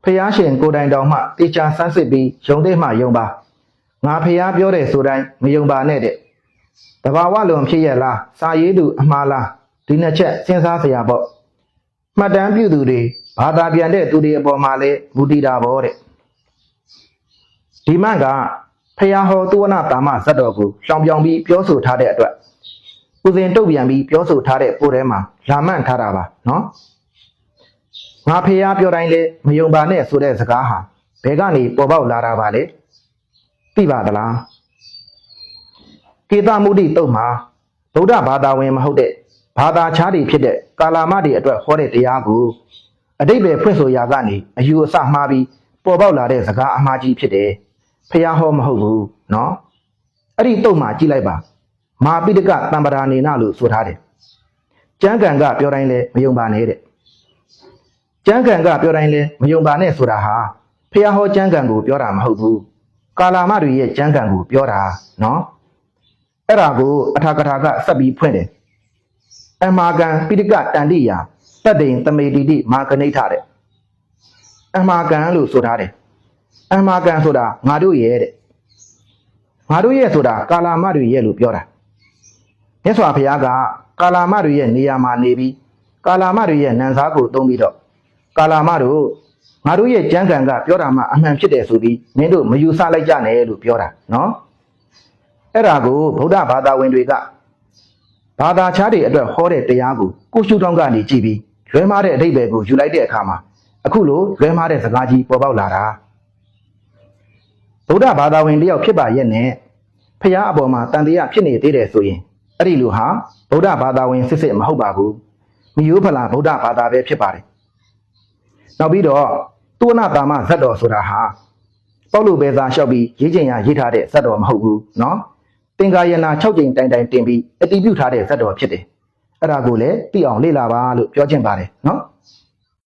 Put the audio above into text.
ဖျားရှင်ကိုတိုင်တော်မှတေချာဆန်းစစ်ပြီးယုံတဲ့မှယုံပါငါဖျားပြောတဲ့ဆိုတိုင်းမယုံပါနဲ့တဲ့တဘာဝလွန်ဖြစ်ရလားစာရေးသူအမှားလားဒီနှစ်ချက်စဉ်းစားစရာပေါ့မှတ်တမ်းပြုသူတွေဘာသာပြန်တဲ့သူတွေအပေါ်မှာလည်းမူတည်တာပေါ့တဲ့ဒီမှန်ကဖျားဟောသုဝနာတာမဇတ်တော်ကိုရှောင်ပြောင်ပြီးပြောဆိုထားတဲ့အတွက်ဦးစင်တုတ်ပြန်ပြီးပြောဆိုထားတဲ့ပို့ထဲမှာလာမှန်ထားတာပါနော်ငါဖျားပြောတိုင်းလေမယုံပါနဲ့ဆိုတဲ့စကားဟာဘယ်ကနေပေါ်ပေါက်လာတာပါလဲသိပါသလားကေတမုဒိတုတ်မှာဗုဒ္ဓဘာသာဝင်မဟုတ်တဲ့ဘာသာခြားတွေဖြစ်တဲ့ကာလာမတွေအတွက်ဟောတဲ့တရားကိုအတိတ်ပဲဖွင့်ဆိုရာကနေအယူအဆမှားပြီးပေါ်ပေါက်လာတဲ့စကားအမှားကြီးဖြစ်တယ်ဖျားဟောမဟုတ်ဘူးနော်အဲ့ဒီတုတ်မှာကြည့်လိုက်ပါမာပိဋကတံပရာနေနလို့ဆိုထားတယ်ကျမ်းဂန်ကပြောတိုင်းလဲမယုံပါနဲ့တဲ့ကျမ်းဂန်ကပြောတိုင်းလဲမယုံပါနဲ့ဆိုတာဟာဖျားဟောကျမ်းဂန်ကိုပြောတာမဟုတ်ဘူးကာလာမတွေရဲ့ကျမ်းဂန်ကိုပြောတာနော်အဲ့ဒါကိုအထာကထာကဆက်ပြီးဖွင့်တယ်အမာကံပိဋကတန်တိယာတတ္တိန်သမေတိတိမာကနိဋ္ဌတဲ့အမာကံလို့ဆိုထားတယ်အမာကံဆိုတာငါတို့ရဲ့တဲ့ငါတို့ရဲ့ဆိုတာကာလာမတွေရဲ့လို့ပြောတာမြတ်စွာဘုရားကကာလာမတွေရဲ့နေရာမှာနေပြီးကာလာမတွေရဲ့နံစားကိုသုံးပြီးတော့ကာလာမတို့ငါတို့ရဲ့ကျမ်းဂန်ကပြောတာမှအမှန်ဖြစ်တယ်ဆိုပြီးမင်းတို့မယူဆလိုက်ကြနဲ့လို့ပြောတာနော်အဲ့ဒါကိုဗုဒ္ဓဘာသာဝင်တွေကဘာသာခြားတွေအတွက်ဟောတဲ့တရားကိုကိုရှုထောင့်ကနေကြည့်ပြီးလွဲမှားတဲ့အဓိပ္ပာယ်ကိုယူလိုက်တဲ့အခါမှာအခုလိုလွဲမှားတဲ့စကားကြီးပေါ်ပေါက်လာတာဗုဒ္ဓဘာသာဝင်တယောက်ဖြစ်ပါရဲ့နဲ့ဖျားအပေါ်မှာတန်တရားဖြစ်နေသေးတယ်ဆိုရင်အဲ့ဒီလူဟာဗုဒ္ဓဘာသာဝင်စစ်စစ်မဟုတ်ပါဘူးမိယိုးဖလာဗုဒ္ဓဘာသာပဲဖြစ်ပါတယ်နောက်ပြီးတော့သုဝနာတာမဇတ်တော်ဆိုတာဟာပေါလုပဲသာလျှောက်ပြီးရေးချိန်ရရေးထားတဲ့ဇတ်တော်မဟုတ်ဘူးနော်သင်္ကာယနာ6ကြိမ်တိုင်တိုင်တင်ပြီးအတည်ပြုထားတဲ့ဇတ်တော်ဖြစ်တယ်အဲ့ဒါကိုလည်းသိအောင်လေ့လာပါလို့ပြောချင်ပါတယ်နော်